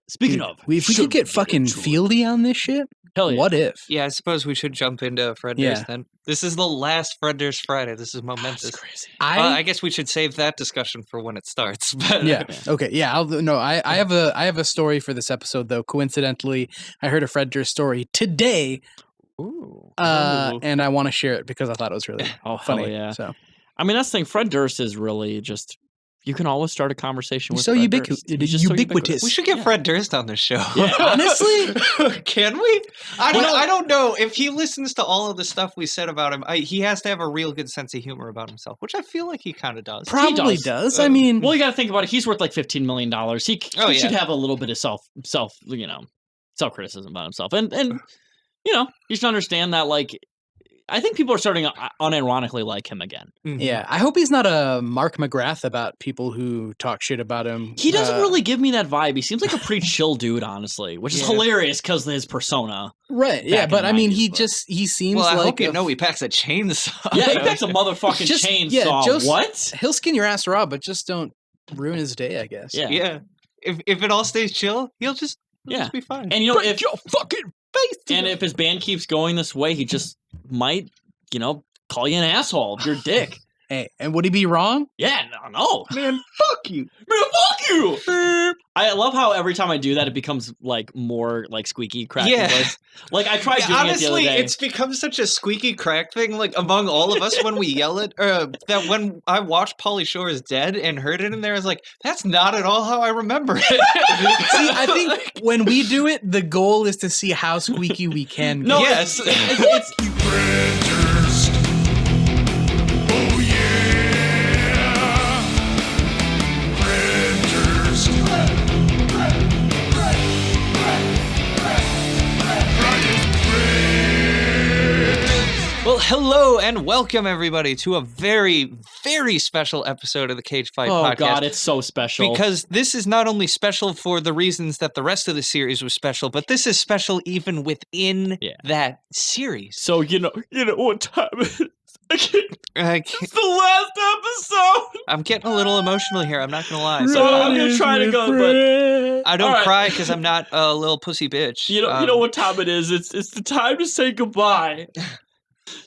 Speaking Dude, of, if we could get fucking Fieldy on this shit, hell yeah. what if? Yeah, I suppose we should jump into Fred Durst then. This is the last Fred Durst Friday. This is momentous. That's crazy. I guess we should save that discussion for when it starts. But Yeah. Okay. Yeah. I have a story for this episode though. Coincidentally, I heard a Fred Durst story today. Ooh. And I want to share it because I thought it was really funny. Hell yeah. So I mean, that's the thing. Fred Durst is really just. You can always start a conversation with so Fred ubiquitous. Durst. He's just so ubiquitous. we should get Fred Durst on this show. Yeah, honestly, can we? I don't know if he listens to all of the stuff we said about him. He has to have a real good sense of humor about himself, which I feel like he kind of does. Probably does. I mean, well, you got to think about it. He's worth like $15 million. He should have a little bit of self criticism about himself, and you should understand that like. I think people are starting to unironically like him again. Mm-hmm. Yeah, I hope he's not a Mark McGrath about people who talk shit about him. He doesn't really give me that vibe. He seems like a pretty chill dude, honestly, which is hilarious because of his persona. Right, yeah, but I mean, he seems like... I hope you know he packs a chainsaw. Yeah, he packs a motherfucking chainsaw. Yeah, what? He'll skin your ass raw, but just don't ruin his day, I guess. Yeah. If it all stays chill, he'll just be fine. And if your fucking face. And if his band keeps going this way, he just might, call you an asshole. You're a dick. Hey, and would he be wrong? Yeah, no. Man, fuck you. Man, fuck you. I love how every time I do that, it becomes like more like squeaky crack. Voice. Like I tried doing honestly, it the other day. It's become such a squeaky crack thing, like among all of us when we yell it. That when I watched Pauly Shore's Dead and heard it in there, I was like, that's not at all how I remember it. See, I think when we do it, the goal is to see how squeaky we can get. No, yes. It's Well, hello and welcome everybody to a very, very special episode of the Cage Fight Podcast. Oh God, it's so special. Because this is not only special for the reasons that the rest of the series was special, but this is special even within that series. So you know what time it is. It's the last episode. I'm getting a little emotional here. I'm not gonna lie. So I'm gonna try to go, but I don't cry because I'm not a little pussy bitch. You know what time it is. It's the time to say goodbye.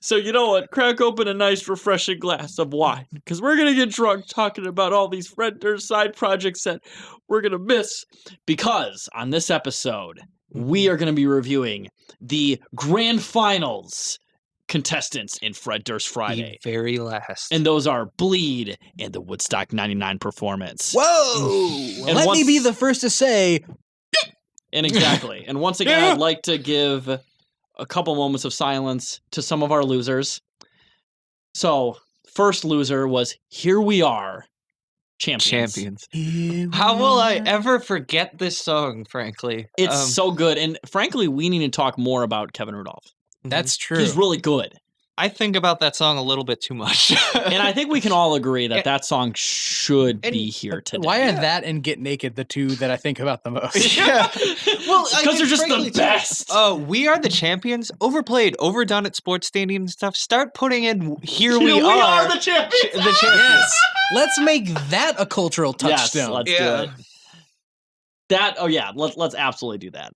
So you know what? Crack open a nice, refreshing glass of wine, because we're gonna get drunk talking about all these Fred Durst side projects that we're gonna miss. Because on this episode, we are gonna be reviewing the grand finals contestants in Fred Durst Friday. The very last. And those are Bleed and the Woodstock 99 performance. Whoa! And Let me be the first to say... And exactly. And once again, I'd like to give a couple moments of silence to some of our losers. So, first loser was Here We Are, Champions. How will I ever forget this song, frankly? It's so good. And frankly, we need to talk more about Kevin Rudolph. That's true. He's really good. I think about that song a little bit too much. And I think we can all agree that that song should be here today. Why are that and Get Naked the two that I think about the most? Yeah. Well, because they're just the best. We Are the Champions, overplayed, overdone at sports stadiums and stuff. Start putting in Here We Are the Champions. The Champions. Yes. Let's make that a cultural touchstone. Yes, let's do it. Let's absolutely do that.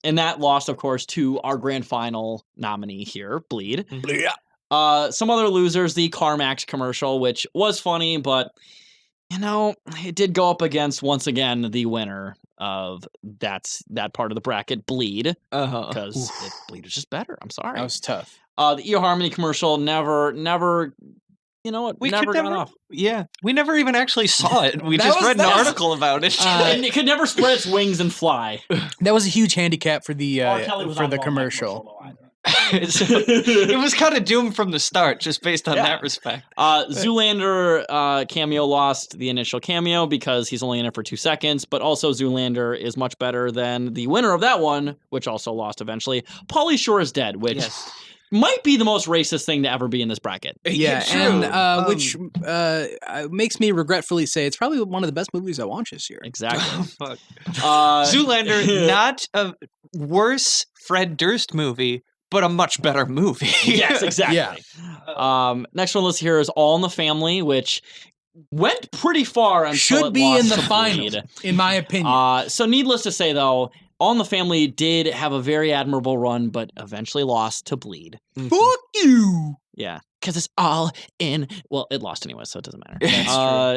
And that lost, of course, to our grand final nominee here, Bleed. Some other losers, the CarMax commercial, which was funny, but it did go up against once again the winner of that part of the bracket, Bleed, because Bleed is just better. I'm sorry, that was tough. The eHarmony commercial never. You know what? We never got off. Yeah, we never even actually saw it. We just read an article about it. And it could never spread its wings and fly. That was a huge handicap for the commercial. It was kind of doomed from the start, just based on that respect. Zoolander cameo lost the initial cameo because he's only in it for 2 seconds, but also Zoolander is much better than the winner of that one, which also lost eventually. Pauly Shore is Dead, which... Yes. Might be the most racist thing to ever be in this bracket. Yeah, and which makes me regretfully say it's probably one of the best movies I watched this year. Exactly. Fuck. Zoolander, not a worse Fred Durst movie, but a much better movie. Yes, exactly. Yeah. Next one let's hear is All in the Family, which went pretty far until Should it be lost in the to finals, Bleed. in my opinion. So needless to say, though, All in the Family did have a very admirable run, but eventually lost to Bleed. Fuck you. Yeah, because it's all in. Well, it lost anyway, so it doesn't matter. That's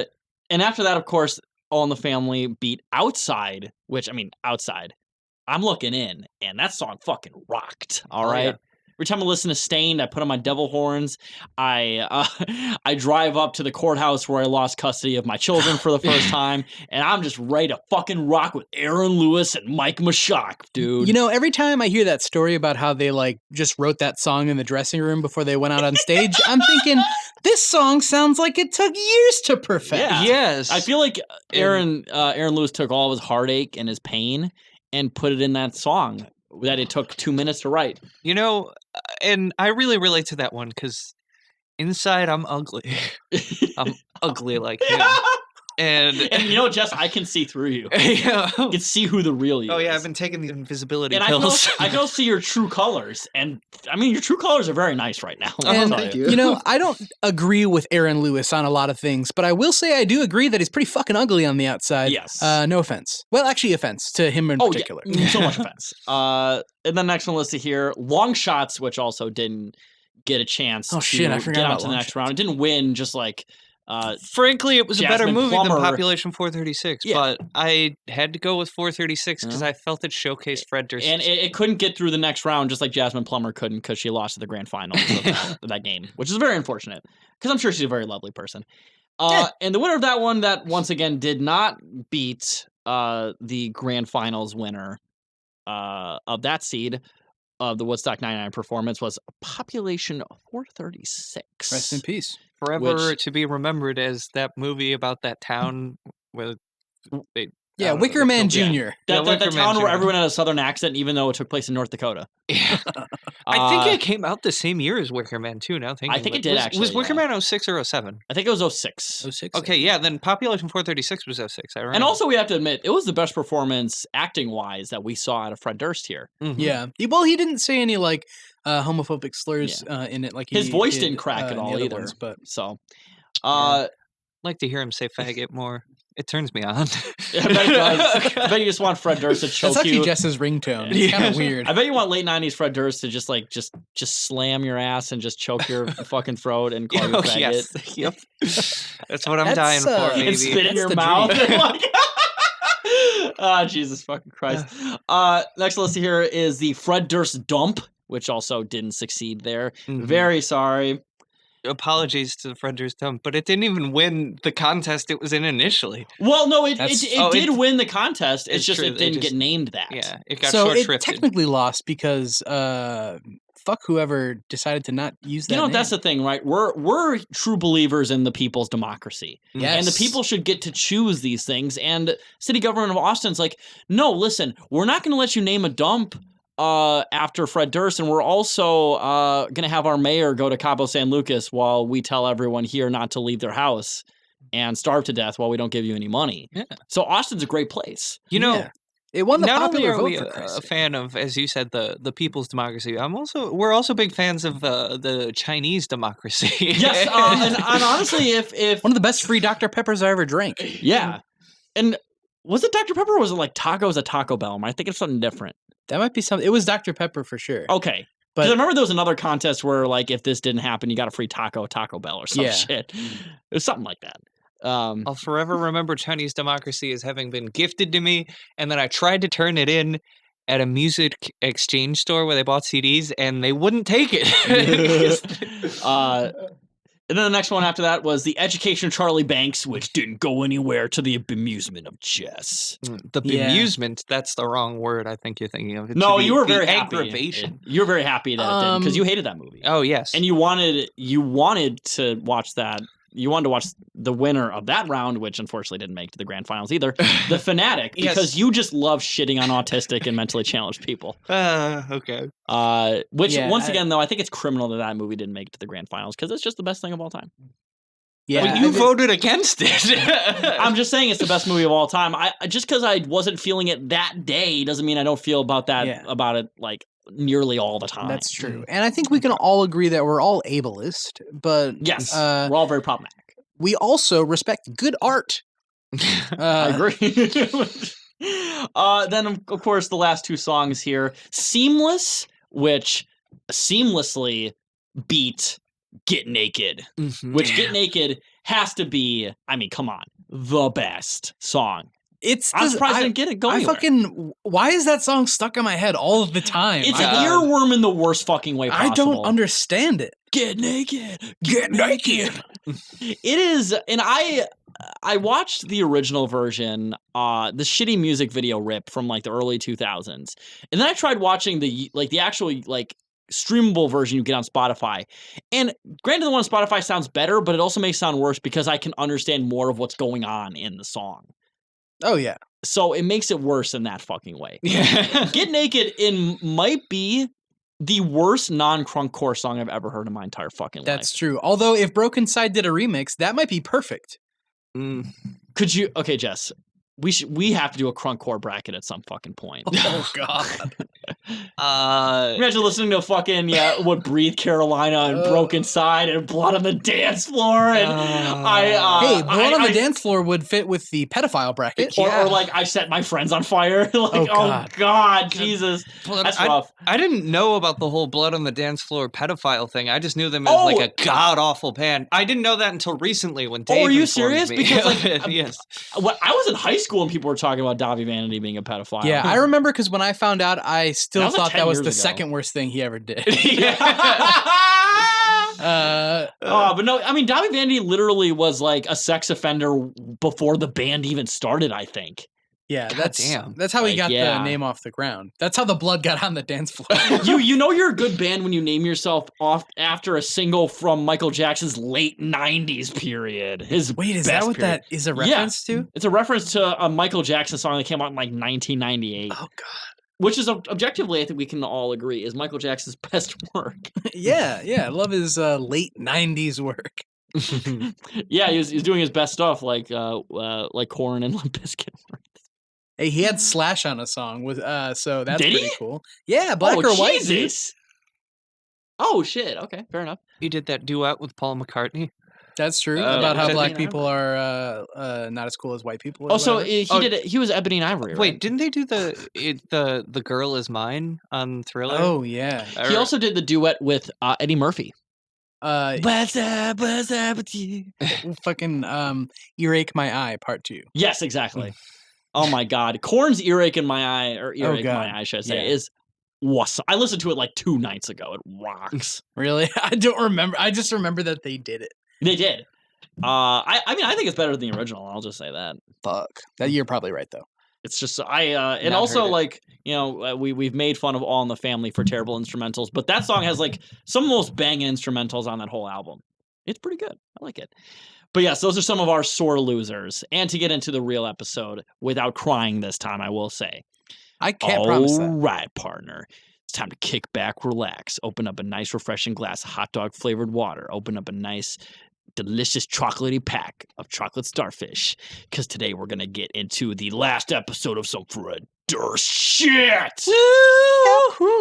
true. And after that, of course, All in the Family beat Outside, which, I mean, Outside. I'm looking in, and that song fucking rocked. All right. Yeah. Every time I listen to Stained, I put on my devil horns. I drive up to the courthouse where I lost custody of my children for the first time, and I'm just ready to fucking rock with Aaron Lewis and Mike Mashak, dude. You know, every time I hear that story about how they like just wrote that song in the dressing room before they went out on stage, I'm thinking this song sounds like it took years to perfect. Yeah. Yes. I feel like Aaron Lewis took all of his heartache and his pain and put it in that song that it took 2 minutes to write. You know, and I really relate to that one because inside I'm ugly. I'm ugly like him. And you know, Jess, I can see through you. yeah. I can see who the real you is. Oh yeah, I've been taking the invisibility and pills. I can also see your true colors. And I mean, your true colors are very nice right now. And thank you. you know, I don't agree with Aaron Lewis on a lot of things, but I will say I do agree that he's pretty fucking ugly on the outside. Yes. No offense. Well, actually, offense to him in particular. Yeah, so much offense. And the next one listed here, Long Shots, which also didn't get a chance Oh, to shit, I forgot get about on to the Long next round. It didn't win, just like Frankly, it was a better Jasmine movie than Plummer. Population 436, Yeah. but I had to go with 436 because Yeah. I felt it showcased Fred Durst. and it couldn't get through the next round, just like Jasmine Plummer couldn't because she lost to the grand finals of that game, which is very unfortunate because I'm sure she's a very lovely person. And the winner of that one, that once again did not beat the grand finals winner of that seed of the Woodstock 99 performance, was Population 436. Rest in peace. Forever to be remembered as that movie about that town where they... Yeah, Wicker Man Jr. Yeah, That Wicker Man town where Jr. everyone had a southern accent, even though it took place in North Dakota. Yeah. I think it came out the same year as Wicker Man too. Now thinking, I think it about did, Was actually, Wicker yeah. Man 06 or 07? I think it was 06. 06. Okay, yeah. Then Population 436 was 06. I remember. And also, we have to admit, it was the best performance acting-wise that we saw out of Fred Durst here. Mhm. Yeah. Well, he didn't say any like homophobic slurs in it. Like His he voice did, didn't crack at in the all other either. ones, but So, I'd like to hear him say faggot more. It turns me on. I bet it does. I bet you just want Fred Durst to choke that's actually you. Jess's ringtone. It's kind of weird. I bet you want late 90s Fred Durst to just slam your ass and just choke your fucking throat and call you a faggot. Yes. Yep. That's what I'm dying That's, for, baby. And spit in That's your the mouth. dream. Ah, Jesus fucking Christ. Next list here is the Fred Durst Dump, which also didn't succeed there. Mhm. Very sorry. Apologies to the Fred Durst Dump, but it didn't even win the contest it was in initially. Well, no, it That's- did win the contest. It's just true, it they didn't just- get named that. Yeah, it got So it short-shrifted. technically lost because fuck whoever decided to not use that. You know, name. that's the thing, right? We're true believers in the people's democracy. Yes. And the people should get to choose these things. And city government of Austin's like, no, listen, we're not going to let you name a dump after Fred Durst, and we're also going to have our mayor go to Cabo San Lucas while we tell everyone here not to leave their house and starve to death while we don't give you any money. Yeah. So Austin's a great place. You know, Yeah. It won the not only popular are vote we for a Christ's sake. fan of, as you said, the people's democracy. We're also big fans of the Chinese democracy. Yes, and honestly, if One of the best free Dr. Peppers I ever drank. yeah, and was it Dr. Pepper or was it like tacos at Taco Bell? I think it's something different. That might be something. It was Dr. Pepper for sure. Okay. But- Because I remember there was another contest where, like, if this didn't happen, you got a free taco at Taco Bell or some Yeah. shit. It was something like that. I'll forever remember Chinese democracy as having been gifted to me, and then I tried to turn it in at a music exchange store where they bought CDs, and they wouldn't take it. And then the next one after that was the Education of Charlie Banks, which didn't go anywhere to the bemusement of Jess. The Yeah. bemusement, that's the wrong word I think you're thinking of. It No, should be you were the very happy. aggravation. You were very happy that it didn't because you hated that movie. Oh, yes. And you wanted to watch that. You wanted to watch the winner of that round, which unfortunately didn't make to the grand finals either, The Fanatic, Yes. because you just love shitting on autistic and mentally challenged people. Okay. Which, Yeah, once again, though, I think it's criminal that movie didn't make it to the grand finals because it's just the best thing of all time. Yeah. But you voted against it. I'm just saying it's the best movie of all time. Just because I wasn't feeling it that day doesn't mean I don't feel about it like nearly all the time. That's true. And I think we can all agree that we're all ableist, but Yes, uh, we're all very problematic. we also respect good art. I agree. Then, of course, the last two songs here. Seamless, which seamlessly beat Get Naked. Which Get Naked has to be, I mean, come on, the best song. I'm surprised I didn't get it going. Why is that song stuck in my head all of the time? It's an earworm in the worst fucking way possible. I don't understand it. Get naked. Get naked. It is, and I watched the original version, the shitty music video rip from like the early 2000s, and then I tried watching the actual streamable version you get on Spotify. And granted, the one on Spotify sounds better, but it also may sound worse because I can understand more of what's going on in the song. Oh yeah. So it makes it worse in that fucking way. Yeah. Get Naked might be the worst non-crunkcore song I've ever heard in my entire fucking life. That's true. Although if Broken Side did a remix, that might be perfect. Could you? Okay, Jess. We have to do a crunkcore bracket at some fucking point. Oh God. Imagine listening to fucking what Breathe Carolina and Broken Side and Blood on the Dance Floor and hey, Blood on the Dance Floor would fit with the pedophile bracket. Or like I Set My Friends on Fire. Like oh God, Jesus, that's rough. I didn't know about the whole Blood on the Dance Floor pedophile thing. I just knew them as like a god awful band. I didn't know that until recently when Dave. Oh, are you serious? Me. Because like yes, I was in high school and people were talking about Davi Vanity being a pedophile. Yeah, I remember because when I found out, I still thought that was the second worst thing he ever did. But no, I mean, Davi Vanity literally was like a sex offender before the band even started, I think. Yeah, that's how he got the name off the ground. That's how the blood got on the dance floor. you know you're a good band when you name yourself off after a single from Michael Jackson's late 90s period. Is that what that is a reference to? It's a reference to a Michael Jackson song that came out in like 1998. Oh God. Which is objectively, I think we can all agree, is Michael Jackson's best work. Yeah, I love his late 90s work. Yeah, he's doing his best stuff like Korn and Limp Bizkit work. Hey, he had Slash on a song with so that's pretty cool. Yeah, Black or White. Jesus. Oh shit. Okay, fair enough. He did that duet with Paul McCartney. That's true about how black people are not as cool as white people. Oh, so he did it. He was Ebony and Ivory. Right? Wait, didn't they do the Girl Is Mine on Thriller? Oh yeah. He also did the duet with Eddie Murphy. What's up with you? Fucking Earache My Eye Part 2. Yes, exactly. Oh my God, Korn's Earache in My Eye, or Earache My Eye, should I say, is awesome. I listened to it like 2 nights ago. It rocks. Really? I don't remember. I just remember that they did it. They did. I mean, I think it's better than the original. I'll just say that. Fuck. That you're probably right though. It's just and also like we've made fun of All in the Family for terrible instrumentals, but that song has like some of the most banging instrumentals on that whole album. It's pretty good. I like it. But yes, those are some of our sore losers. And to get into the real episode without crying this time, I will say, I can't promise that. All right, partner. It's time to kick back, relax, open up a nice, refreshing glass of hot dog flavored water, open up a nice, delicious chocolatey pack of chocolate starfish, because today we're going to get into the last episode of some Fred Durst shit. Woo!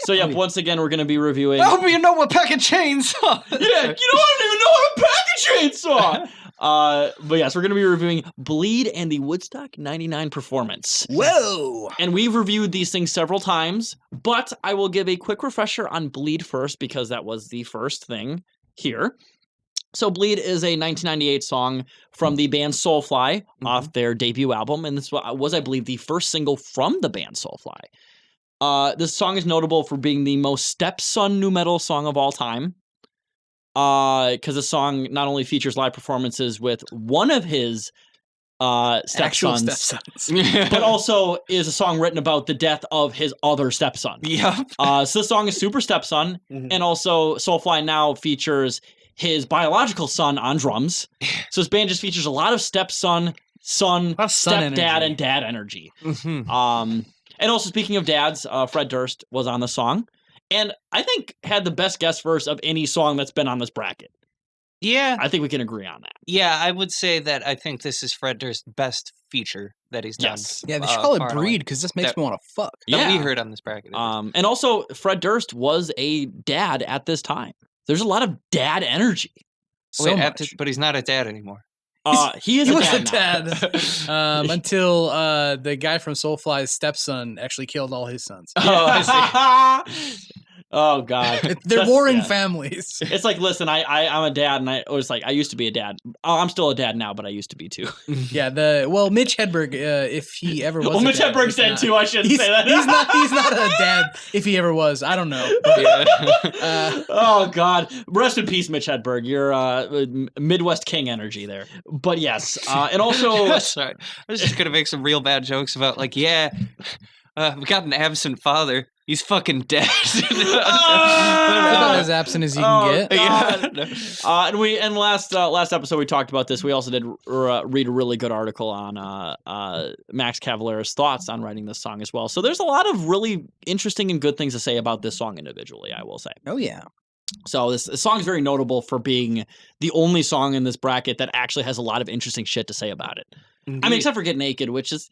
So yeah, once again, we're going to be reviewing. I hope you know what pack of chainsaw. Yeah, I don't even know how to pack a chainsaw. But yes, we're going to be reviewing Bleed and the Woodstock 99 performance. Whoa! And we've reviewed these things several times, but I will give a quick refresher on Bleed first, because that was the first thing here. So Bleed is a 1998 song from the band Soulfly off their debut album, and this was, I believe, the first single from the band Soulfly. This song is notable for being the most stepson nu metal song of all time, because the song not only features live performances with one of his stepsons, but also is a song written about the death of his other stepson. Yep. So this song is super stepson, and also Soulfly now features his biological son on drums. So his band just features a lot of stepson, stepdad, and dad energy. And also, speaking of dads, Fred Durst was on the song, and I think had the best guest verse of any song that's been on this bracket. Yeah. I think we can agree on that. Yeah, I would say that I think this is Fred Durst's best feature that he's done. Yes. Yeah, they should call it Breed, because this makes me want to fuck. That we heard on this bracket. And also, Fred Durst was a dad at this time. There's a lot of dad energy. So much. But he's not a dad anymore. He is He a was dad a now. dad until the guy from Soulfly's stepson actually killed all his sons. Oh, I see. Oh God, They're That's- warring yeah. families. It's like, listen, I'm a dad, and I was like, I used to be a dad. Oh, I'm still a dad now, but I used to be too. Yeah, Mitch Hedberg, if he ever was. Well, a Mitch dad, Hedberg's he's dead not. too. I shouldn't He's, say that. he's not a dad if he ever was. I don't know. But, Oh God, rest in peace, Mitch Hedberg. You're Midwest King energy there. But yes, and also, Sorry. I was just gonna make some real bad jokes about we got an absent father. He's fucking dead. about as absent as you can get. God. And last episode we talked about this. We also did read a really good article on Max Cavalera's thoughts on writing this song as well. So there's a lot of really interesting and good things to say about this song individually, I will say. Oh yeah. So this song is very notable for being the only song in this bracket that actually has a lot of interesting shit to say about it. I mean, except for Get Naked, which has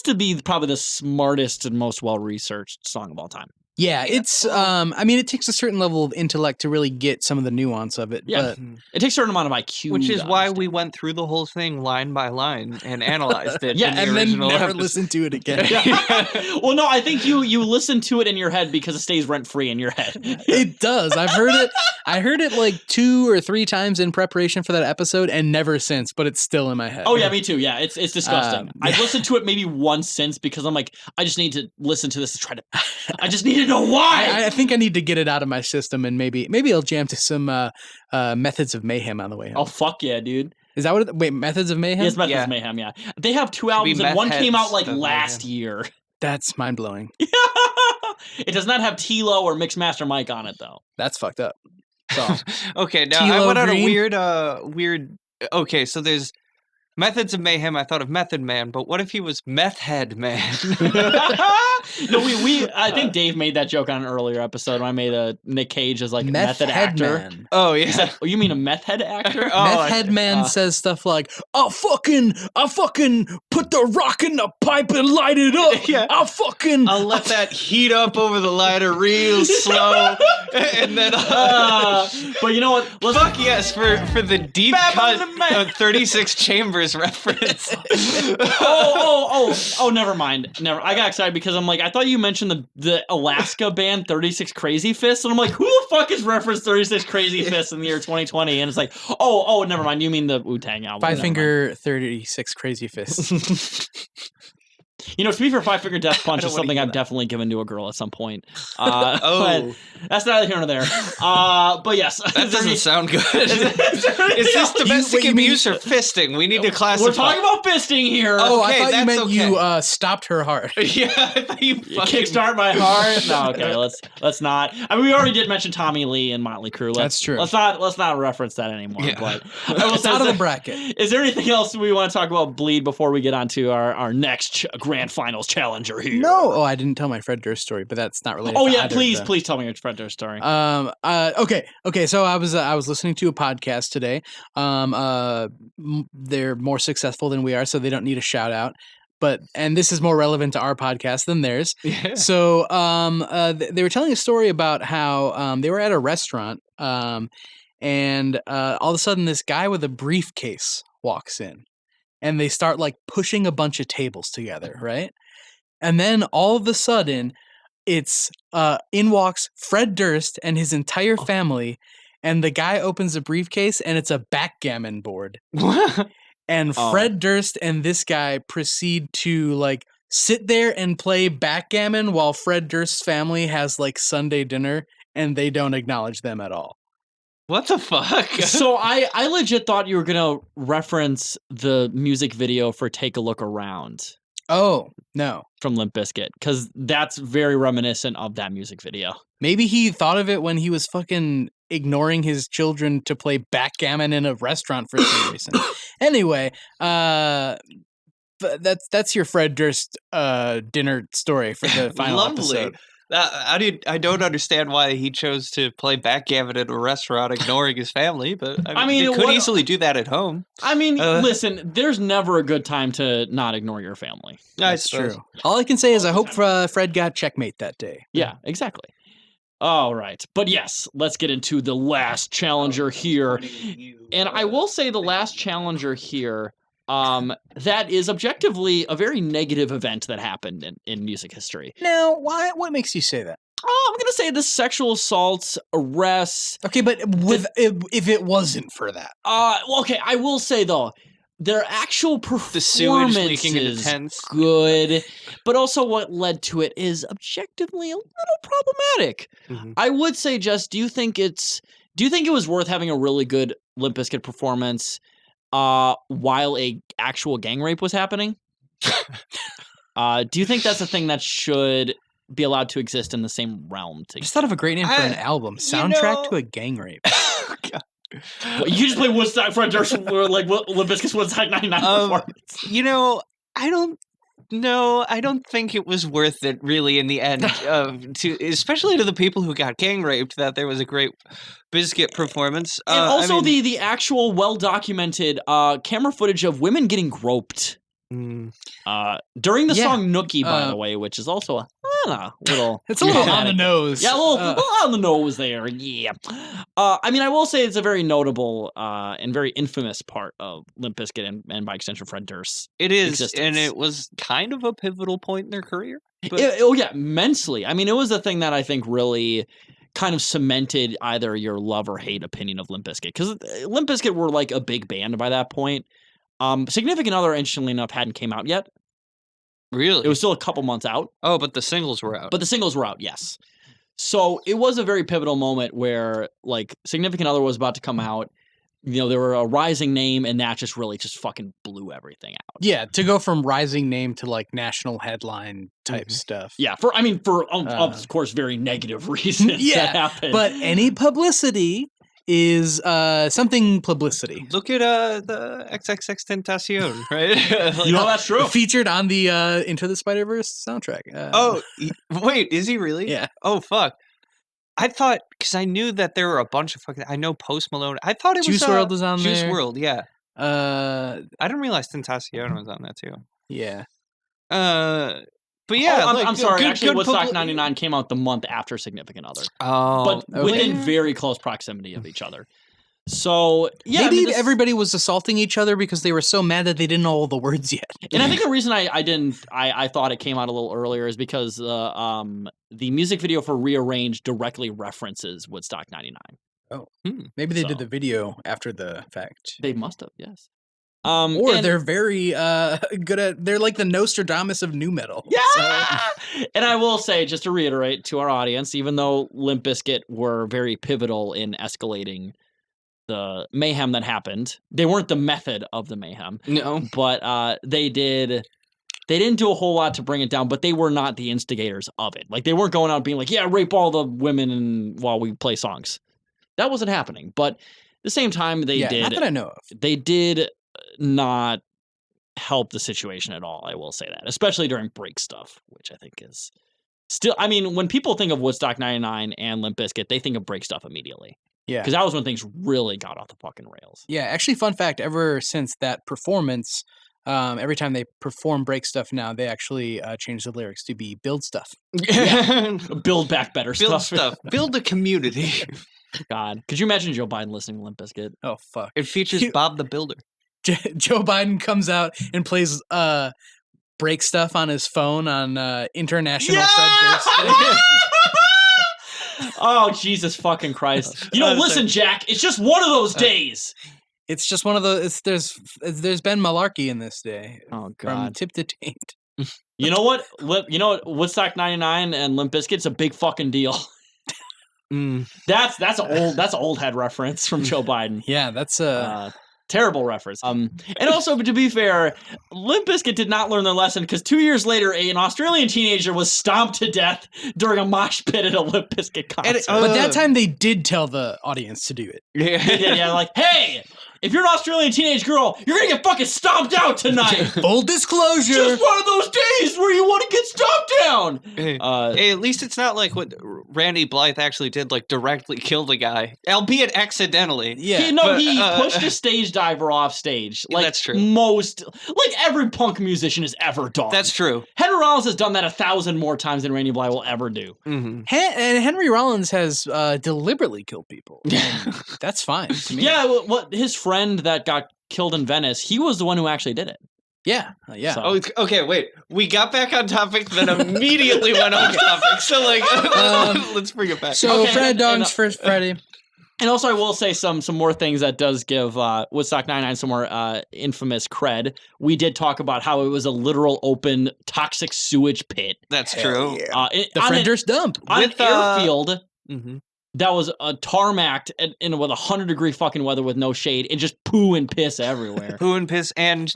to be probably the smartest and most well-researched song of all time. Yeah, it's I mean, it takes a certain level of intellect to really get some of the nuance of it. Yeah. But It takes a certain amount of IQ. Which is to why understand. we went through the whole thing line by line and analyzed it. Yeah, in the and then original never episode. listen to it again. Well, no, I think you listen to it in your head because it stays rent-free in your head. It does. I've heard it. I heard it like 2 or 3 times in preparation for that episode, and never since. But it's still in my head. Oh yeah, me too. Yeah, it's disgusting. I've yeah. listened to it maybe once since because I'm like, I just need to listen to this to try to. I just need to know why. I think I need to get it out of my system, and maybe I'll jam to some Methods of Mayhem on the way home. Oh fuck yeah, dude! Is that what? Wait, Methods of Mayhem? Yes, Methods Yeah. of Mayhem. Yeah, they have 2 be albums, and Meth one came out Heads like of last Mayhem. year. That's mind blowing. It does not have T-Lo or Mixmaster Mike on it though. That's fucked up. So Okay, now Tilo I went on a Green? weird. Okay, so there's Methods of Mayhem. I thought of Method Man, but what if he was Meth Head Man? no, I think Dave made that joke on an earlier episode when I made a Nick Cage as like a method actor. Headman. Oh He yeah. said, "Oh, you mean a meth head actor?" Oh, Meth Headman says stuff like, I'll fucking put the rock in the pipe and light it up. Yeah. I'll let that heat up over the lighter real slow, and then But you know what? fuck yes for the deep cut 36 Chambers reference. Oh, never mind. I got excited because I'm like, I thought you mentioned the Alaska band 36 Crazy Fists, and I'm like, who the fuck has referenced 36 Crazy Fists in the year 2020? And it's like, oh, never mind. You mean the Wu-Tang album. Five Never Finger 36 Crazy Fists. mind. You know, to be fair, Five Finger Death Punch don't is wanna something hear I've that. definitely given to a girl at some point. Oh. But that's neither here nor there. But yes. That doesn't sound good. Is this domestic you mean- abuse or fisting? We need to classify. We're talking about fisting here. Oh, Okay, I thought you that's meant okay. you stopped her heart. Yeah, I thought you You fucking kickstart my heart. No, okay, let's not. I mean, we already did mention Tommy Lee and Motley Crue. That's true. Let's not reference that anymore. Yeah. But I will It's say, out of the bracket. is there anything else we want to talk about Bleed before we get on to our next grand finals challenger here? No. Oh, I didn't tell my Fred Durst story, but that's not related. Oh to yeah, either please of them. tell me your Fred Durst story. Okay. So I was listening to a podcast today. They're more successful than we are, so they don't need a shout out. And this is more relevant to our podcast than theirs. Yeah. So they were telling a story about how they were at a restaurant, and all of a sudden this guy with a briefcase walks in, and they start like pushing a bunch of tables together, right? And then all of a sudden, it's in walks Fred Durst and his entire family, and the guy opens a briefcase and it's a backgammon board. And Oh. Fred Durst and this guy proceed to like sit there and play backgammon while Fred Durst's family has like Sunday dinner, and they don't acknowledge them at all. What the fuck? So I legit thought you were gonna reference the music video for "Take a Look Around" Oh, no. from Limp Bizkit, because that's very reminiscent of that music video. Maybe he thought of it when he was fucking ignoring his children to play backgammon in a restaurant for some reason. Anyway, but that's your Fred Durst dinner story for the final Lovely. episode. I don't understand why he chose to play backgammon at a restaurant, ignoring his family. But I mean, he could what- easily do that at home. I mean, Uh. listen, there's never a good time to not ignore your family. That's true. All I can say is I hope Fred got checkmate that day. Yeah, exactly. All right. But yes, let's get into the last challenger here. And I will say the last challenger here, that is objectively a very negative event that happened in music history. Now, what makes you say that? Oh, I'm going to say the sexual assaults, arrests. Okay, but if it wasn't for that. Well, okay, I will say, though, their actual The sewage leaking into performance is tents. good, but also what led to it is objectively a little problematic. Mhm. I would say, Jess, do you think it was worth having a really good Limp Bizkit performance while a actual gang rape was happening? Do you think that's a thing that should be allowed to exist in the same realm? I just thought of a great name for an album. Soundtrack to a gang rape. Well, you just play Woodstock, Fred Durst, like Limp Bizkit's Woodstock 99 performance. You know, I don't think it was worth it really in the end, especially to the people who got gang raped, that there was a great Bizkit performance. And also the actual well-documented camera footage of women getting groped. During the song Nookie, by the way, which is also a little... It's a little on the nose. Yeah, a little on the nose there, yeah. I mean, I will say it's a very notable and very infamous part of Limp Bizkit and by extension Fred Durst's It is, existence. and it was kind of a pivotal point in their career. But... immensely. I mean, it was the thing that I think really kind of cemented either your love or hate opinion of Limp Bizkit. Because Limp Bizkit were like a big band by that point. Significant Other, interestingly enough, hadn't came out yet. Really? It was still a couple months out. Oh, but the singles were out. But the singles were out, yes. So it was a very pivotal moment where, like, Significant Other was about to come out. You know, they were a rising name, and that just really just fucking blew everything out. Yeah, to go from rising name to, like, national headline type stuff. Yeah, for of course, very negative reasons that happened. But any publicity is something publicity. Look at the XXX Tentacion, right? Like, you know, that's true. Featured on the Into the Spider-Verse soundtrack. Wait, is he really? Yeah. Oh, fuck. I thought, because I knew that there were a bunch of fucking, I know Post Malone. I thought it was Juice WRLD was on Juice there. WRLD, yeah. I didn't realize Tentacion was on that too. Yeah. But yeah, I'm sorry. Actually, Woodstock 99 came out the month after Significant Other. Oh, but within very close proximity of each other. So yeah, maybe everybody was assaulting each other because they were so mad that they didn't know all the words yet. And I think the reason I thought it came out a little earlier is because the music video for Rearranged directly references Woodstock 99. Oh, maybe they did the video after the fact. They must have, yes. Or they're very good at. They're like the Nostradamus of nu metal. Yeah. So. And I will say, just to reiterate to our audience, even though Limp Bizkit were very pivotal in escalating the mayhem that happened, they weren't the method of the mayhem. No, but they didn't do a whole lot to bring it down. But they were not the instigators of it. Like, they weren't going out being like, "Yeah, rape all the women while we play songs." That wasn't happening. But at the same time, they did. Not that I know of. They did not help the situation at all, I will say that, especially during break stuff, which I think is still, I mean, when people think of Woodstock 99 and Limp Bizkit, they think of break stuff immediately. Yeah. Because that was when things really got off the fucking rails. Yeah, actually, fun fact, ever since that performance, every time they perform break stuff now, they actually change the lyrics to be build stuff. Yeah. Build back better build stuff. Build a community. God. Could you imagine Joe Biden listening to Limp Bizkit? Oh, fuck. It features Bob the Builder. Joe Biden comes out and plays break stuff on his phone on International Fred Durst Day. Oh, Jesus fucking Christ. You know, listen, Jack, it's just one of those days. It's just one of those, there's been malarkey in this day. Oh, God. From tip to taint. You know what? Woodstock 99 and Limp Bizkit's a big fucking deal. That's an old head reference from Joe Biden. Yeah, that's terrible reference. And also, to be fair, Limp Bizkit did not learn their lesson because 2 years later, an Australian teenager was stomped to death during a mosh pit at a Limp Bizkit concert. But that time they did tell the audience to do it. Yeah, like, hey, if you're an Australian teenage girl, you're gonna get fucking stomped out tonight. Full disclosure. Just one of those days where you want to get stomped down. Hey, at least it's not like what Randy Blythe actually did, like directly kill the guy, albeit accidentally. Yeah, he pushed a stage diver off stage. Like, that's true. Like every punk musician has ever done. That's true. Henry Rollins has done that 1,000 more times than Randy Bly will ever do. Mhm. And Henry Rollins has deliberately killed people. And that's fine to me. Yeah, what his friend that got killed in Venice, he was the one who actually did it. Yeah. So- Oh, okay, wait. We got back on topic, then immediately went off topic. So, like, let's bring it back. So Okay, Fred and- Dong's first Freddy. And also, I will say some more things that does give Woodstock 99 some more infamous cred. We did talk about how it was a literal open toxic sewage pit. That's true. The Fred Durst dump. On With, an airfield Mhm. that was tarmacked in with 100-degree fucking weather with no shade, and just poo and piss everywhere. Poo and piss and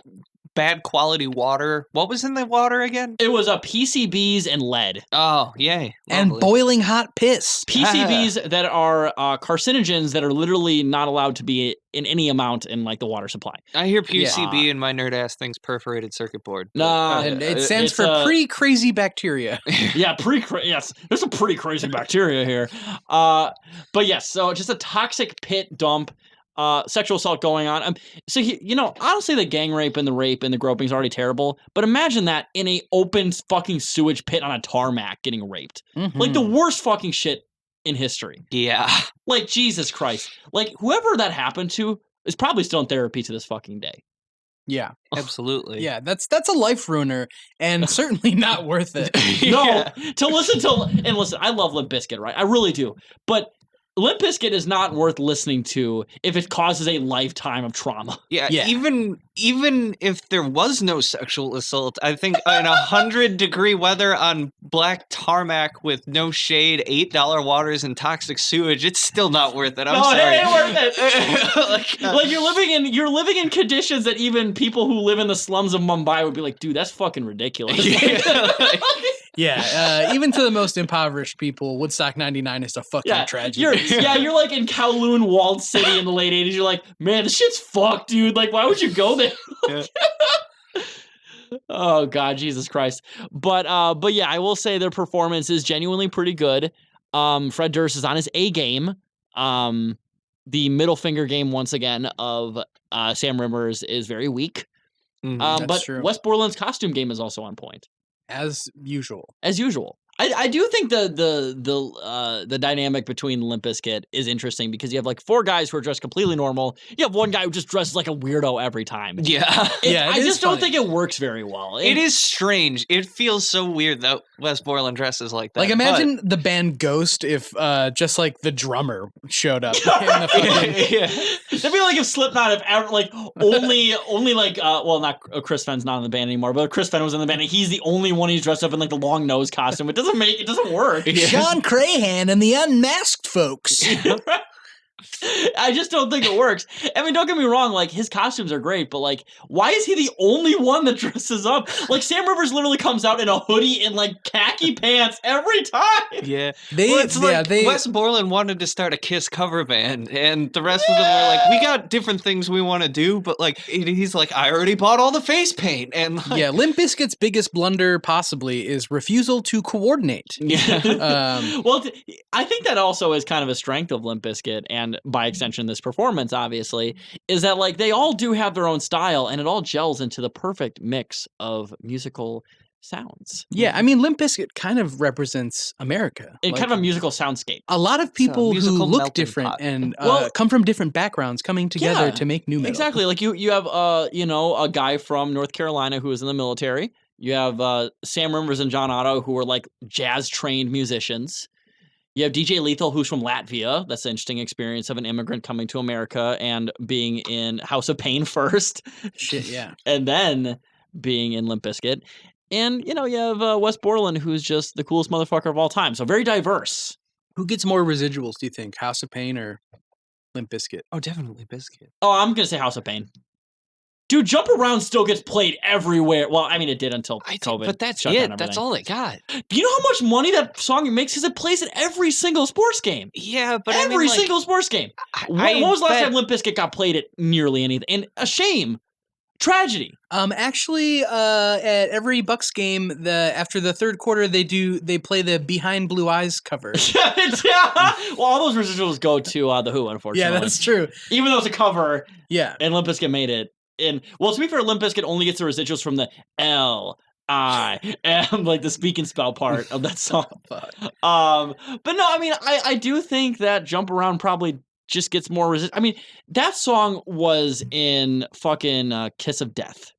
bad quality water. What was in the water again? It was PCBs and lead. Oh, yay. And Lovely. boiling hot piss. PCBs that are carcinogens that are literally not allowed to be in any amount in like the water supply. I hear PCB and my nerd ass thinks perforated circuit board. but- Nah, And it stands it's for pre-crazy bacteria. Yeah, yes, there's some pretty crazy bacteria here. But yes, so just a toxic pit dump, sexual assault going on. So honestly, the gang rape and the rape and the groping is already terrible. But imagine that in a open fucking sewage pit on a tarmac getting raped, like the worst fucking shit in history. Yeah. Like Jesus Christ, like whoever that happened to is probably still in therapy to this fucking day. Yeah. Absolutely. Yeah, that's a life ruiner and certainly not worth it. No, Yeah. listen, I love Limp Bizkit, right? I really do. But Limp Bizkit is not worth listening to if it causes a lifetime of trauma. Yeah, Yeah. even if there was no sexual assault, I think in 100-degree weather on black tarmac with no shade, $8 waters and toxic sewage, it's still not worth it. I'm sorry. It ain't worth it. Like, Like you're living in conditions that even people who live in the slums of Mumbai would be like, dude, that's fucking ridiculous. yeah, like, Yeah, even to the most impoverished people, Woodstock 99 is a fucking tragedy. You're like in Kowloon, walled city in the late 80s. You're like, man, this shit's fucked, dude. Like, why would you go there? Yeah. Oh God, Jesus Christ. But yeah, I will say their performance is genuinely pretty good. Fred Durst is on his A game. The middle finger game once again of Sam Rivers is very weak. mhm. But true. Wes Borland's costume game is also on point, As usual. as usual. I do think the dynamic between Limp Bizkit is interesting because you have like 4 guys who are dressed completely normal. You have one guy who just dresses like a weirdo every time. Yeah. I just don't think it works very well. It is strange. It feels so weird that Wes Borland dresses like that. Like imagine the band Ghost if just like the drummer showed up in the but- fucking yeah. That'd be like if Slipknot, if ever, like only like not Chris Fenn's not in the band anymore, but Chris Fenn was in the band and he's the only one who's dressed up in like the long nose costume. It doesn't work. Yeah. Sean Crahan and the Unmasked Folks. I just don't think it works. I mean, don't get me wrong, like his costumes are great, but like, why is he the only one that dresses up? Like Sam Rivers literally comes out in a hoodie and like khaki pants every time. Yeah. They, Well, it's like they Wes Borland wanted to start a Kiss cover band, and the rest of them were like, "We got different things we want to do," but like he's like, "I already bought all the face paint," and like, yeah, Limp Bizkit's biggest blunder possibly is refusal to coordinate. yeah, Well, I think that also is kind of a strength of Limp Bizkit, and by extension, this performance, obviously, is that like they all do have their own style, and it all gels into the perfect mix of musical sounds. Yeah, I mean Limp Bizkit kind of represents America. It's kind of a musical soundscape. a lot of people who musical look melting different pot. and Well- come from different backgrounds coming together Yeah, to make new metal. Exactly. Like you have a guy from North Carolina who was in the military. You have Sam Rivers and John Otto who are like jazz trained musicians. You have DJ Lethal who's from Latvia. That's an interesting experience of an immigrant coming to America and being in House of Pain first, Shit, yeah. and then being in Limp Bizkit. And you have Wes Borland who's just the coolest motherfucker of all time. So very diverse. Who gets more residuals, do you think? House of Pain or Limp Bizkit? oh, definitely Bizkit. Oh, I'm gonna say House of Pain. Dude, Jump Around still gets played everywhere. Well, I mean, it did until COVID. But that's shut down it. That's everything. all they got. You know how much money that song makes? Because it plays at every single sports game. Yeah, but Every I mean, like, single sports game. When was the last time Limp Bizkit got played at nearly anything? And a shame. Tragedy. Actually, at every Bucks game, after the third quarter, they play the Behind Blue Eyes cover. Yeah. Well, all those residuals go to The Who, unfortunately. Yeah, that's true. Even though it's a cover Yeah, and Limp Bizkit made it. And well, to be fair, Limp Bizkit only gets the residuals from the L and like the speak and spell part of that song. Fuck. But no, I mean, I do think that Jump Around probably just gets more I mean, that song was in fucking Kiss of Death.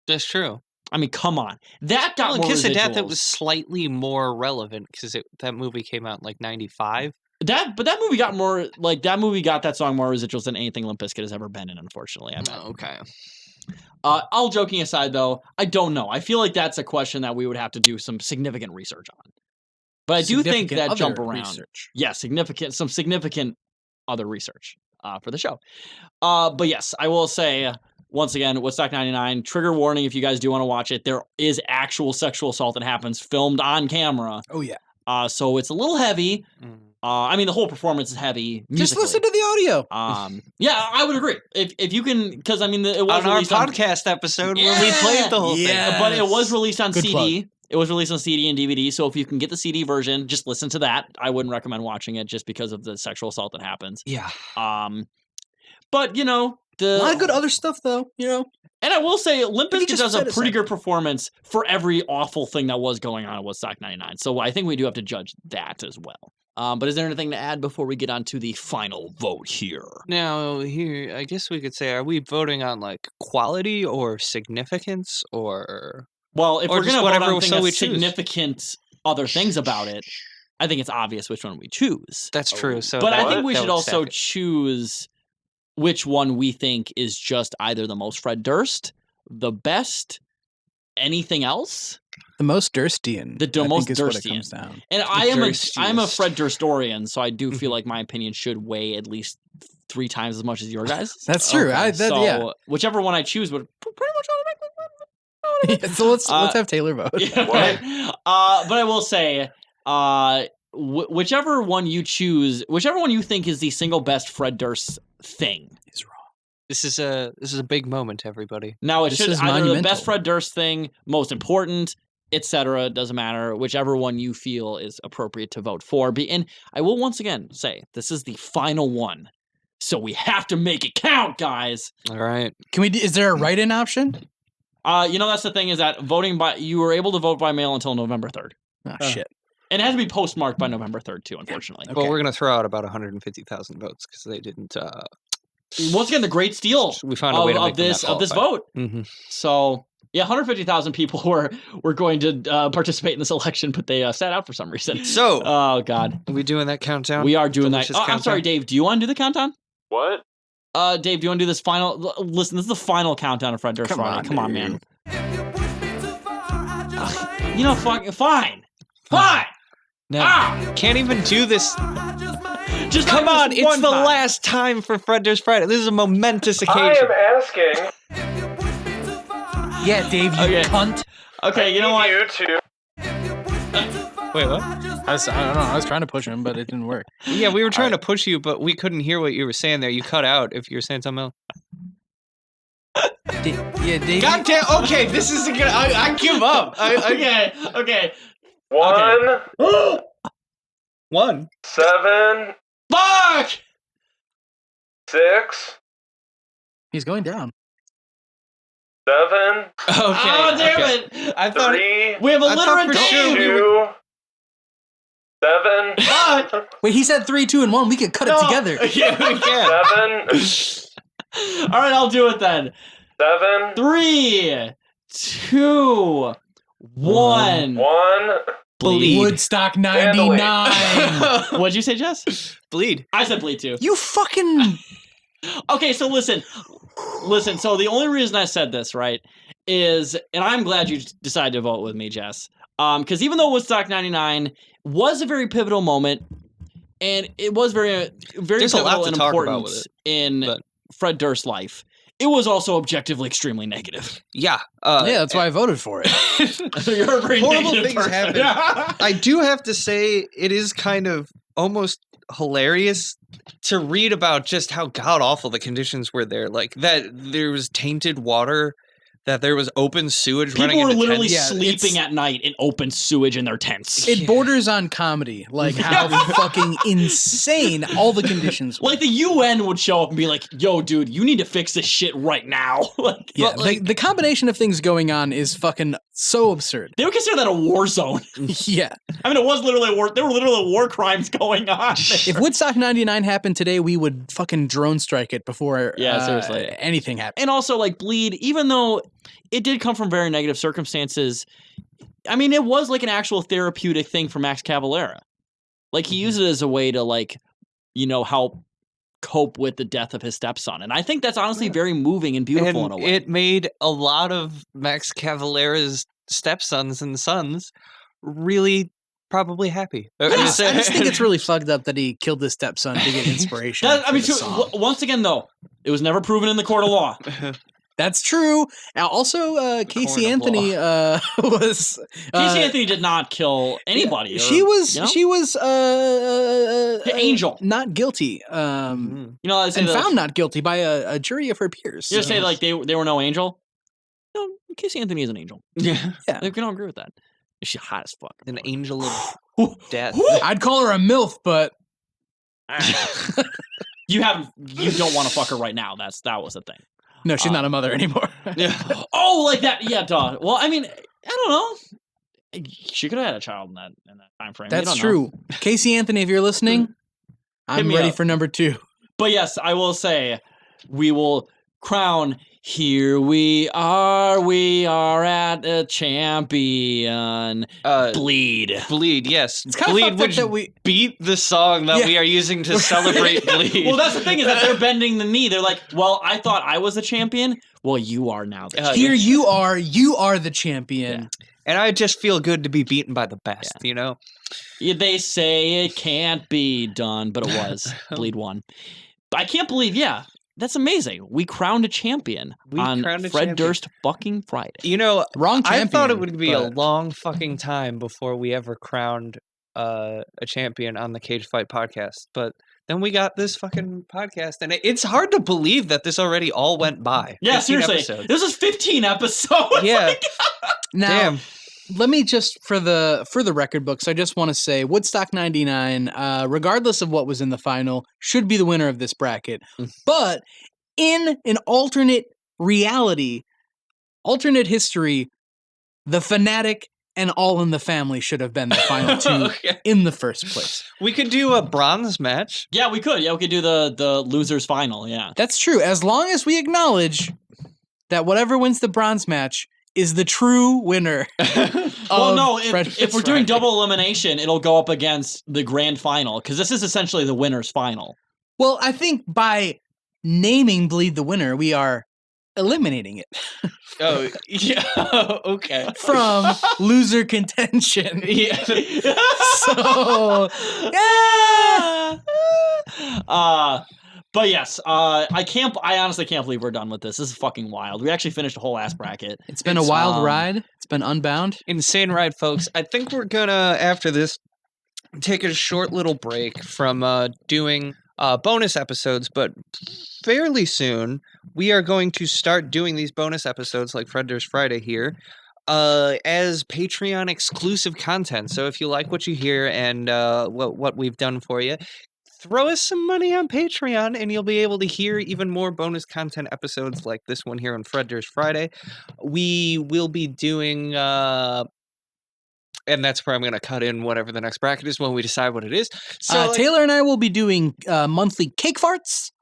That's true. I mean, come on. That got Well, more Kiss of Death, it residuals. was slightly more relevant because that movie came out in like 95. That movie got more, like, that song more residuals than anything Limp Bizkit has ever been in, unfortunately. I bet. Okay. All joking aside, though, I don't know. I feel like that's a question that we would have to do some significant research on. But I do think that Jump Around. Research. Yeah, some significant other research for the show. But yes, I will say, once again, Woodstock 99, trigger warning if you guys do want to watch it. There is actual sexual assault that happens filmed on camera. Oh, yeah. So it's a little heavy. I mean, the whole performance is heavy. Just musically. listen to the audio. Yeah, I would agree. If you can, because I mean, it was on our released podcast episode where we played the whole thing. But it was released on Good CD. It was released on CD and DVD. So if you can get the CD version, just listen to that. I wouldn't recommend watching it just because of the sexual assault that happens. Yeah. But you know, A lot of good other stuff, though. You know. And I will say, Limp If you Bizkit just does a set pretty aside- good performance for every awful thing that was going on at Woodstock 99. So I think we do have to judge that as well. But is there anything to add before we get on to the final vote here? Now, here, I guess we could say, are we voting on like quality or significance or? Well, if Or we're just going to vote whatever on things so we that's choose. significant other things about it, I think it's obvious which one we choose. That's true. So, But I that- think we that should would also stack it. choose which one we think is just either the most Fred Durst, the best, anything else. The most Durstian. The I most think is what it Durstian. comes down. And I'm a Durstiest. Fred Durstorian, so I do Mm-hmm. feel like my opinion should weigh at least 3 times as much as your guys. That's true. So whichever one I choose would pretty much automatically win. So let's have Taylor vote. Yeah, right. But I will say, whichever one you choose, whichever one you think is the single best Fred Durst thing. He's wrong. This is a big moment, everybody. Now it This should is either the monumental. best Fred Durst thing, most important, etc. Doesn't matter. Whichever one you feel is appropriate to vote for. And I will once again say this is the final one, so we have to make it count, guys. All right. Can we? Is there a write-in option? You know that's the thing is that you were able to vote by mail until November 3rd. Oh shit. And it has to be postmarked by November 3rd too, unfortunately. Okay. Well, we're gonna throw out about 150,000 votes because they didn't. Once again, the great steal We found a way to of make them this not vote. qualify. Mm-hmm. So yeah, 150,000 people were going to participate in this election, but they sat out for some reason. So, Oh God, are we doing that countdown? we are doing that. Delicious Oh, I'm countdown? sorry, Dave. Do you want to do the countdown? What? Dave, do you want to do this final? Listen, this is the final countdown of Fred Durst Friday. Come on, man. You know, fine. No, Ah! can't even do this. Just Come like on, this it's one the time. last time for Fred Durst Friday. This is a momentous I occasion. am asking Yeah, Dave, you Okay. cunt. Okay, you know what? you to Wait, what? I don't know. I was trying to push him, but it didn't work. Yeah, we were trying to push you, but we couldn't hear what you were saying there. You cut out if you were saying something else. Yeah, Dave. God damn. Okay, this is a good. I give up. Okay. 1, One. 7, Fuck! 6, He's going down. 7, Okay. Oh, damn okay. it! I thought. 3, We have a I thought literate for sure Dave. we 2, 7, Fuck! Wait, he said 3, 2, and 1. We could cut it together. Yeah, we can. 7, All right, I'll do it then. 7, 3, 2, 1. 1. Bleed. Woodstock 99. What'd you say, Jess? Bleed. I said bleed too. You fucking. Okay, so listen. So the only reason I said this, right, is, and I'm glad you decided to vote with me, Jess, because even though Woodstock 99 was a very pivotal moment, and it was very There's a lot pivotal to and talk about important with it, in but- Fred Durst's life, it was also objectively extremely negative. Yeah. Yeah, that's why I voted for it. So you're a very Horrible negative things person. happen. I do have to say, it is kind of almost hilarious to read about just how god awful the conditions were there. Like that, there was tainted water that there was open sewage running People were into literally tents. sleeping at night in open sewage in their tents. It borders on comedy, like how fucking insane all the conditions were. Like the UN would show up and be like, "Yo, dude, you need to fix this shit right now." Like, Yeah, but, like, the combination of things going on is fucking so absurd. they would consider that a war zone. Yeah. I mean, it was literally a war. There were literally war crimes going on. If Woodstock 99 happened today, we would fucking drone strike it before Seriously. anything happened. And also, like, Bleed, even though it did come from very negative circumstances, I mean, it was like an actual therapeutic thing for Max Cavalera. Like, he used it as a way to, like, help cope with the death of his stepson. And I think that's honestly very moving and beautiful in a way. It made a lot of Max Cavalera's stepsons and sons really probably happy. I just think it's really fucked up that he killed his stepson to get inspiration. Once again, though, it was never proven in the court of law. That's true. Now, also, Casey Anthony was. Casey Anthony did not kill anybody. She was Angel, not guilty. and found not guilty by a jury of her peers. You just say like they were no angel. No, Casey Anthony is an angel. Yeah. We don't agree with that. She's hot as fuck. An angel of death. I'd call her a MILF, but you don't want to fuck her right now. That was the thing. No, she's not a mother anymore. Yeah. Oh, like that. Yeah, duh. Well, I mean, I don't know. She could have had a child in that time frame. That's true. Casey Anthony, if you're listening, I'm ready for number 2. But yes, I will say we will crown. Here we are at a champion. Bleed. Yes. It's kind of fucked up that we beat the song that we are using to celebrate Bleed. Well, that's the thing is that they're bending the knee. They're like, well, I thought I was a champion. Well, you are now the champion. Here you are the champion. Yeah. And I just feel good to be beaten by the best, you know? Yeah, they say it can't be done, but it was. Bleed won. I can't believe, that's amazing. We crowned a champion on Fred Durst fucking Friday. You know, wrong champion, I thought it would be a long fucking time before we ever crowned a champion on the Cage Fight podcast. But then we got this fucking podcast, and it's hard to believe that this already all went by. Yeah, seriously. Episodes. This is 15 episodes. Yeah. Now, damn. Let me just, for the record books, I just want to say Woodstock 99, regardless of what was in the final, should be the winner of this bracket. But in an alternate reality, alternate history, The Fanatic and All in the Family should have been the final 2 in the first place. We could do a bronze match. Yeah, we could. Yeah, we could do the losers final. Yeah. That's true. As long as we acknowledge that whatever wins the bronze match is the true winner. Well, no, if we're doing double elimination, it'll go up against the grand final, because this is essentially the winner's final. Well, I think by naming Bleed the winner, we are eliminating it Oh, yeah. Okay. from loser contention. Yeah. So, But yes, I honestly can't believe we're done with this. This is fucking wild. We actually finished a whole ass bracket. it's been a wild ride. It's been unbound. Insane ride, folks. I think we're gonna, after this, take a short little break from doing bonus episodes, but fairly soon we are going to start doing these bonus episodes like Fred Durst Friday here as Patreon exclusive content. So if you like what you hear and what we've done for you, throw us some money on Patreon and you'll be able to hear even more bonus content episodes like this one here on Fred Durst Friday. We will be doing and that's where I'm going to cut in whatever the next bracket is when we decide what it is. So Taylor and I will be doing monthly cake farts.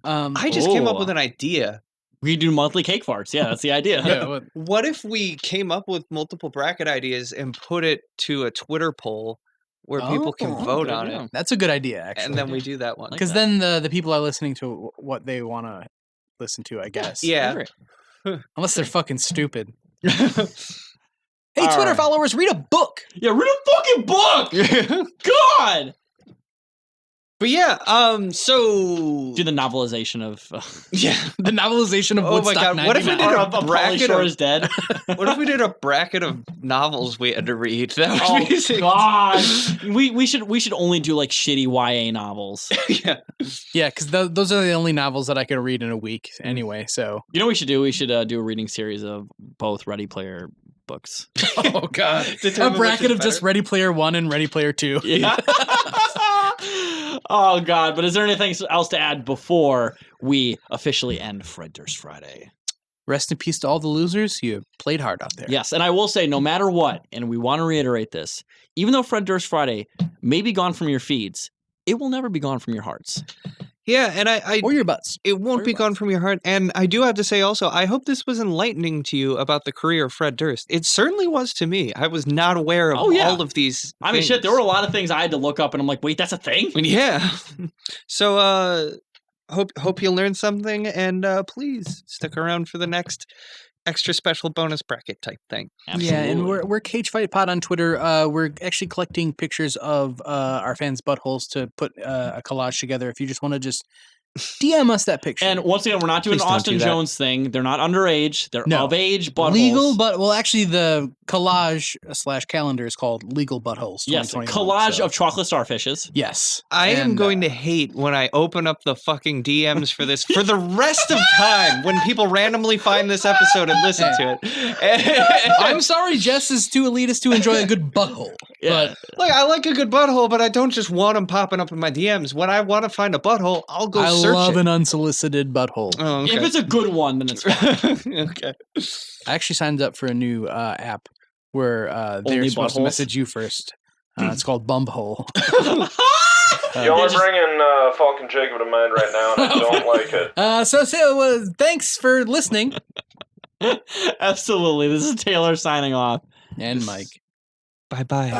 I just came up with an idea. We do monthly cake farts. Yeah, that's the idea. What if we came up with multiple bracket ideas and put it to a Twitter poll where people can vote on it? That's a good idea, actually. And then we do that one. Because then the people are listening to what they want to listen to, I guess. Yeah. Unless they're fucking stupid. Hey, Twitter followers, read a book. Yeah, read a fucking book. God. But yeah, so Do the novelization of yeah. The novelization of Oh my Woodstock God, what if we 99. did a of Pauly bracket Shore of- is dead. What if we did a bracket of novels we had to read? That would Oh be sick. God, we should only do like shitty YA novels. Yeah. Yeah, because those are the only novels that I can read in a week anyway. So. You know what we should do? We should do a reading series of both Ready Player books. Oh God. A Determine which bracket is of just better. Ready Player 1 and Ready Player 2. Yeah. Oh God, but is there anything else to add before we officially end Fred Durst Friday? Rest in peace to all the losers. You played hard out there. Yes, and I will say, no matter what, and we want to reiterate this, even though Fred Durst Friday may be gone from your feeds, it will never be gone from your hearts. Yeah, and I Or your butts. it won't be gone from your heart. And I do have to say also, I hope this was enlightening to you about the career of Fred Durst. It certainly was to me. I was not aware of Oh, yeah. all of these I mean, shit, there were a lot of things I had to look up, and I'm like, wait, that's a thing? Yeah. So hope you learned something, and please stick around for the next extra special bonus bracket type thing. Yeah, and we're Cage Fight Pod on Twitter. We're actually collecting pictures of our fans' buttholes to put a collage together. If you just want to just DM us that picture. And once again, we're not doing Please an don't Austin do that. Jones thing. They're not underage. They're No. of age buttholes. legal, but well, actually, the collage / calendar is called Legal Buttholes. Yes, 2021, collage so- of chocolate starfishes. Yes, I am And, going to hate when I open up the fucking DMs for this for the rest of time when people randomly find this episode and listen to it. I'm sorry, Jess is too elitist to enjoy a good butthole. Yeah. Look, I like a good butthole, but I don't just want them popping up in my DMs. When I want to find a butthole, I'll go I search love it. an unsolicited butthole. Oh, If okay. it's a good one, then it's fine. Okay. I actually signed up for a new app where they're Only supposed to buttholes? message you first. It's called Bumhole. Y'all are just- bringing Falcon Jacob to mind right now, and I don't like it. Thanks for listening. Absolutely. This is Taylor signing off. And Mike. Bye-bye.